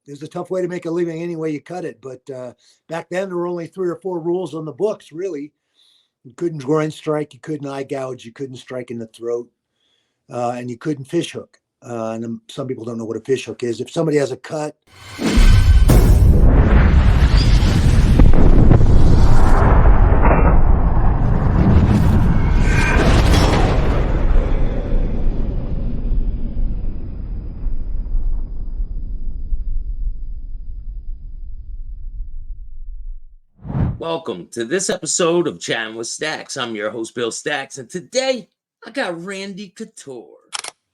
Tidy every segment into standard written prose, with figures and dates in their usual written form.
It was a tough way to make a living any way you cut it. But back then, there were only 3 or 4 rules on the books, really. You couldn't groin strike, you couldn't eye gouge, you couldn't strike in the throat, and you couldn't fish hook. And some people don't know what a fish hook is. If somebody has a cut, Welcome to this episode of Chattin with Staxx. I'm your host, Bill Staxx, and today I got Randy Couture.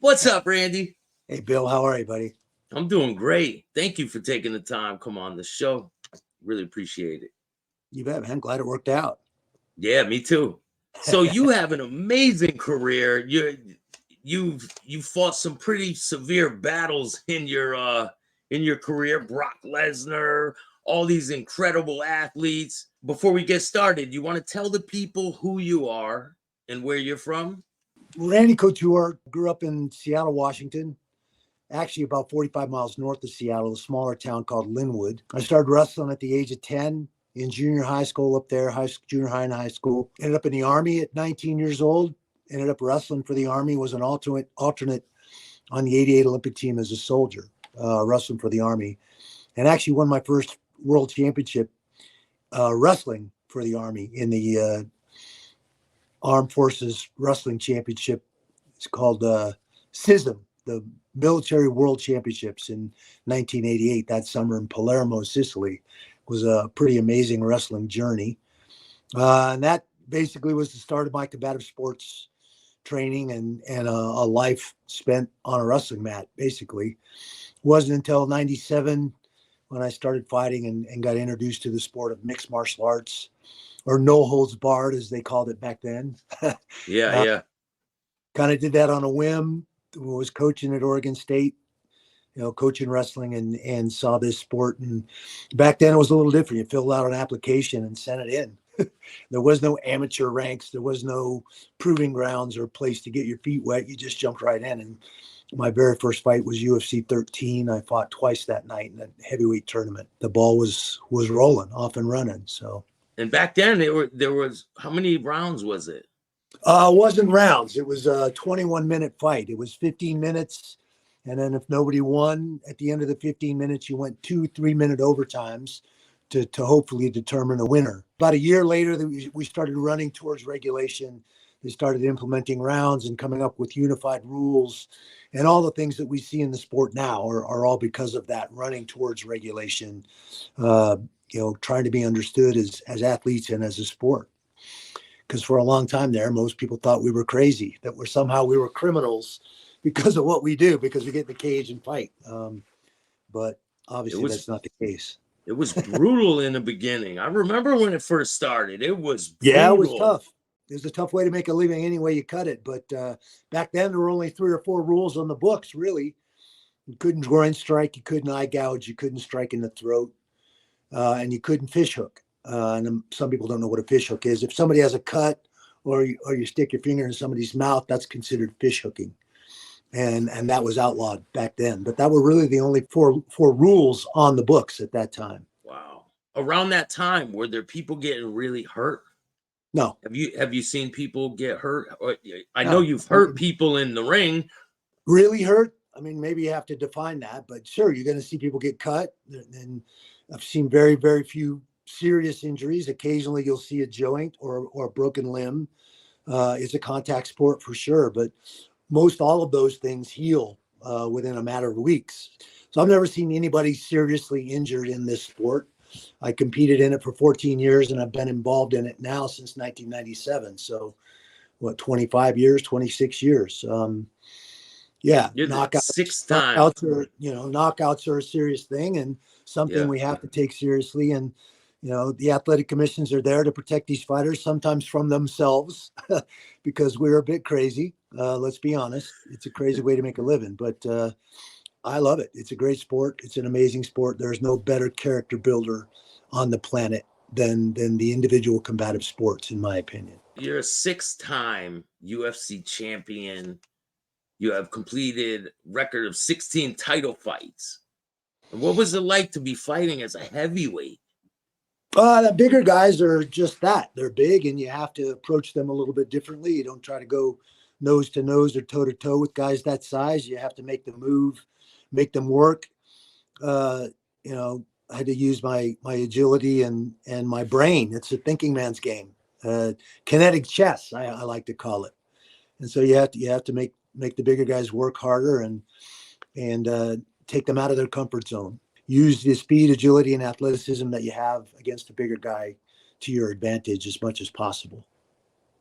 What's up, Randy? Hey, Bill, how are you, buddy? I'm doing great. Thank you for taking the time to come on the show. Really appreciate it. You bet, man. Glad it worked out. Yeah, me too. So you have an amazing career. You've fought some pretty severe battles in your career. Brock Lesnar, all these incredible athletes. Before we get started, you want to tell the people who you are and where you're from? Randy Couture grew up in Seattle, Washington, actually about 45 miles north of Seattle, a smaller town called Linwood. I started wrestling at the age of 10 in junior high school up there, junior high and high school. Ended up in the Army at 19 years old. Ended up wrestling for the Army, was an alternate on the 88 Olympic team as a soldier, wrestling for the Army. And actually won my first world championship wrestling for the Army in the Armed Forces Wrestling Championship. It's called SISM, the Military World Championships in 1988. That summer in Palermo, Sicily. It was a pretty amazing wrestling journey. And that basically was the start of my combative sports training and a life spent on a wrestling mat, basically. It wasn't until 97 when I started fighting and got introduced to the sport of mixed martial arts, or no holds barred, as they called it back then. Yeah. Kind of did that on a whim. Was coaching at Oregon State, coaching wrestling and saw this sport. And back then it was a little different. You filled out an application and sent it in. There was no amateur ranks. There was no proving grounds or place to get your feet wet. You just jumped right in. And my very first fight was UFC 13. I fought twice that night in a heavyweight tournament. The ball was rolling, off and running. So. And back then there was how many rounds was it? It wasn't rounds. It was a 21-minute fight. It was 15 minutes. And then if nobody won at the end of the 15 minutes, you went 2 3-minute overtimes to hopefully determine a winner. About a year later, we started running towards regulation. They started implementing rounds and coming up with unified rules. And all the things that we see in the sport now are all because of that, running towards regulation, trying to be understood as athletes and as a sport. Because for a long time there, most people thought we were crazy, that we were criminals because of what we do, because we get in the cage and fight. But obviously that's not the case. It was brutal in the beginning. I remember when it first started. It was brutal. Yeah, it was tough. It was a tough way to make a living any way you cut it. But back then, there were only 3 or 4 rules on the books, really. You couldn't groin strike, you couldn't eye gouge, you couldn't strike in the throat, and you couldn't fish hook. And some people don't know what a fish hook is. If somebody has a cut or you stick your finger in somebody's mouth, that's considered fish hooking. And that was outlawed back then. But that were really the only four rules on the books at that time. Wow. Around that time, were there people getting really hurt? No. Have you seen people get hurt? I know you've hurt people in the ring. Really hurt? I mean, maybe you have to define that. But sure, you're going to see people get cut. And I've seen very, very few serious injuries. Occasionally you'll see a joint or a broken limb. It's a contact sport for sure, but most all of those things heal within a matter of weeks. So I've never seen anybody seriously injured in this sport. I competed in it for 14 years and I've been involved in it now since 1997. So 25 years, 26 years. Knockouts are a serious thing and something we have to take seriously. And the athletic commissions are there to protect these fighters, sometimes from themselves, because we're a bit crazy. Let's be honest. It's a crazy way to make a living, but I love it. It's a great sport. It's an amazing sport. There's no better character builder on the planet than the individual combative sports, in my opinion. You're a 6-time UFC champion. You have completed record of 16 title fights. What was it like to be fighting as a heavyweight? The bigger guys are just that. They're big, and you have to approach them a little bit differently. You don't try to go nose to nose or toe to toe with guys that size. You have to make them move, make them work. Uh, I had to use my agility and my brain. It's a thinking man's game. Kinetic chess, I like to call it. And so you have to make the bigger guys work harder and take them out of their comfort zone. Use the speed, agility, and athleticism that you have against a bigger guy to your advantage as much as possible.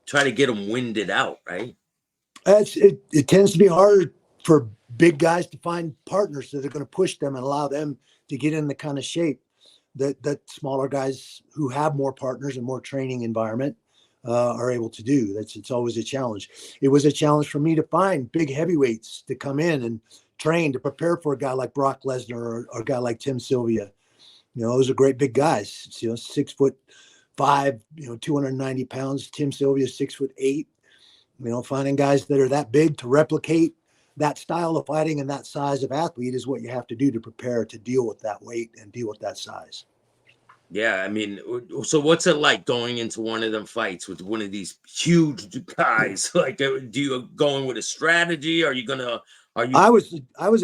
Try to get them winded out, right? It tends to be harder for big guys to find partners that are going to push them and allow them to get in the kind of shape that smaller guys who have more partners and more training environment are able to do. It's always a challenge. It was a challenge for me to find big heavyweights to come in and train to prepare for a guy like Brock Lesnar or a guy like Tim Sylvia. Those are great big guys. 6'5", 290 pounds. Tim Sylvia 6'8". Finding guys that are that big to replicate that style of fighting and that size of athlete is what you have to do to prepare to deal with that weight and deal with that size. Yeah, I mean, so what's it like going into one of them fights with one of these huge guys? Like, do you go in with a strategy? Are you? I was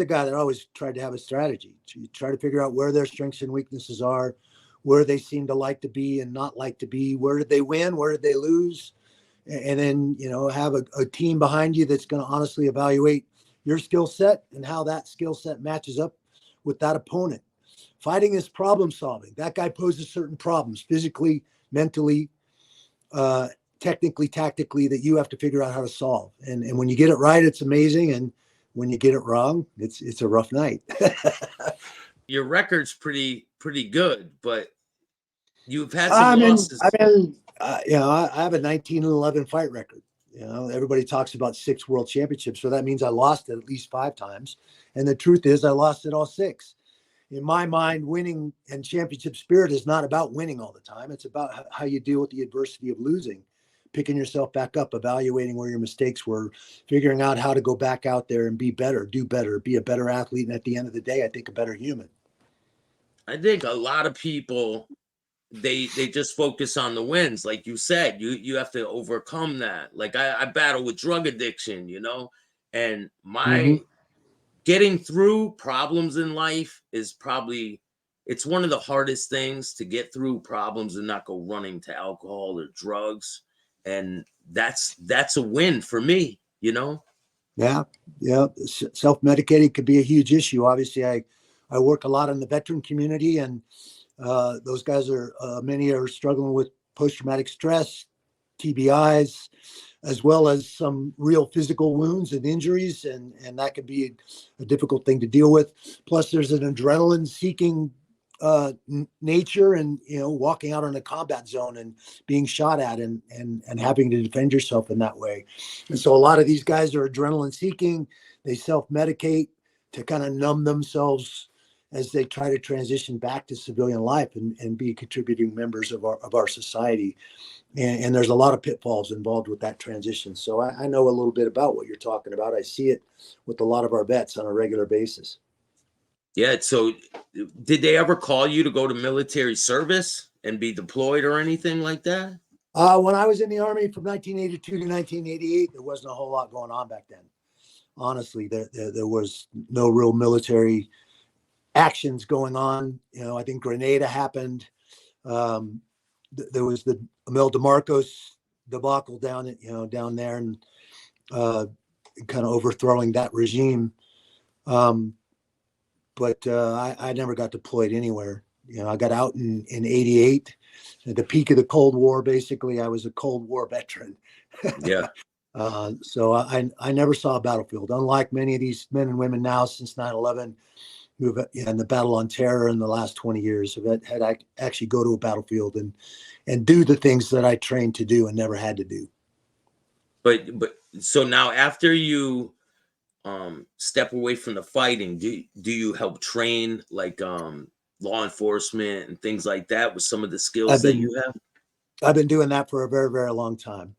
a guy that always tried to have a strategy. To try to figure out where their strengths and weaknesses are, where they seem to like to be and not like to be. Where did they win? Where did they lose? And then have a team behind you that's going to honestly evaluate your skill set and how that skill set matches up with that opponent. Fighting is problem solving. That guy poses certain problems physically, mentally, technically, tactically, that you have to figure out how to solve. And when you get it right, it's amazing. And when you get it wrong, it's a rough night. Your record's pretty good, but you've had some losses. I have a 19-11 fight record. Everybody talks about 6 world championships, so that means I lost it at least 5 times. And the truth is, I lost it all 6. In my mind, winning and championship spirit is not about winning all the time. It's about how you deal with the adversity of losing, picking yourself back up, evaluating where your mistakes were, figuring out how to go back out there and be better, do better, be a better athlete. And at the end of the day, I think a better human. I think a lot of people, they just focus on the wins. Like you said, you have to overcome that. Like I battle with drug addiction, and my getting through problems in life is probably, it's one of the hardest things to get through problems and not go running to alcohol or drugs. And that's a win for me, Yeah. Self-medicating could be a huge issue. Obviously, I work a lot in the veteran community, and those guys many are struggling with post-traumatic stress, TBIs, as well as some real physical wounds and injuries. And that could be a difficult thing to deal with. Plus, there's an adrenaline seeking nature and, walking out on a combat zone and being shot at and having to defend yourself in that way. And so a lot of these guys are adrenaline seeking. They self-medicate to kind of numb themselves as they try to transition back to civilian life and be contributing members of our society. And there's a lot of pitfalls involved with that transition. So I know a little bit about what you're talking about. I see it with a lot of our vets on a regular basis. Yeah. So did they ever call you to go to military service and be deployed or anything like that? When I was in the Army from 1982 to 1988, there wasn't a whole lot going on back then. Honestly, there was no real military actions going on. I think Grenada happened. There was the Mel DeMarcos debacle down there, and kind of overthrowing that regime. But I never got deployed anywhere. I got out in 88 at the peak of the Cold War. Basically, I was a Cold War veteran. Yeah. So I never saw a battlefield, unlike many of these men and women now since 9/11 who have, in the battle on terror in the last 20 years have had actually go to a battlefield and do the things that I trained to do and never had to do. But so now after you step away from the fighting, do you help train like law enforcement and things like that with some of the skills that you have? I've been doing that for a very, very long time.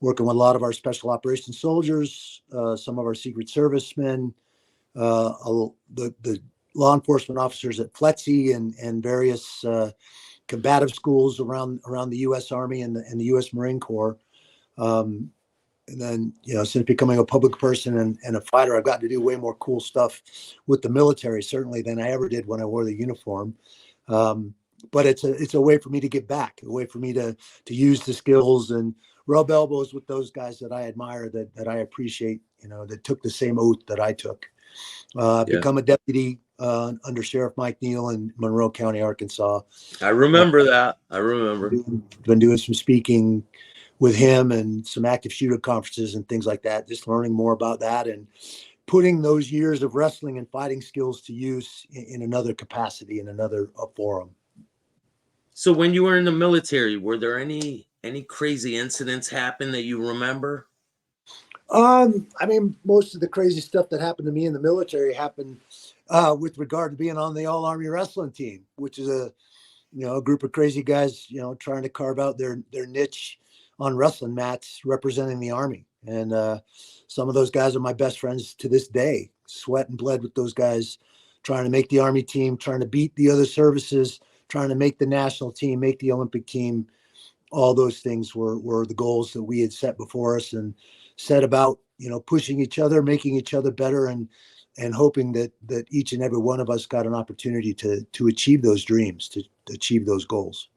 Working with a lot of our special operations soldiers, some of our Secret Service men, the law enforcement officers at FLETC and various combative schools around the U.S. Army and the U.S. Marine Corps. And then, since becoming a public person and a fighter, I've gotten to do way more cool stuff with the military, certainly, than I ever did when I wore the uniform. But it's a way for me to get back, a way for me to use the skills and rub elbows with those guys that I admire, that I appreciate, that took the same oath that I took. Become a deputy under Sheriff Mike Neal in Monroe County, Arkansas. I remember that. I remember. Been doing some speaking with him and some active shooter conferences and things like that, just learning more about that and putting those years of wrestling and fighting skills to use in another capacity, in another forum. So when you were in the military, were there any crazy incidents happen that you remember? I mean, most of the crazy stuff that happened to me in the military happened with regard to being on the All Army Wrestling Team, which is a group of crazy guys, trying to carve out their niche on wrestling mats representing the Army. And some of those guys are my best friends to this day. Sweat and bled with those guys, trying to make the Army team, trying to beat the other services, trying to make the national team, make the Olympic team. All those things were the goals that we had set before us and set about, pushing each other, making each other better, and hoping that each and every one of us got an opportunity to achieve those dreams, to achieve those goals.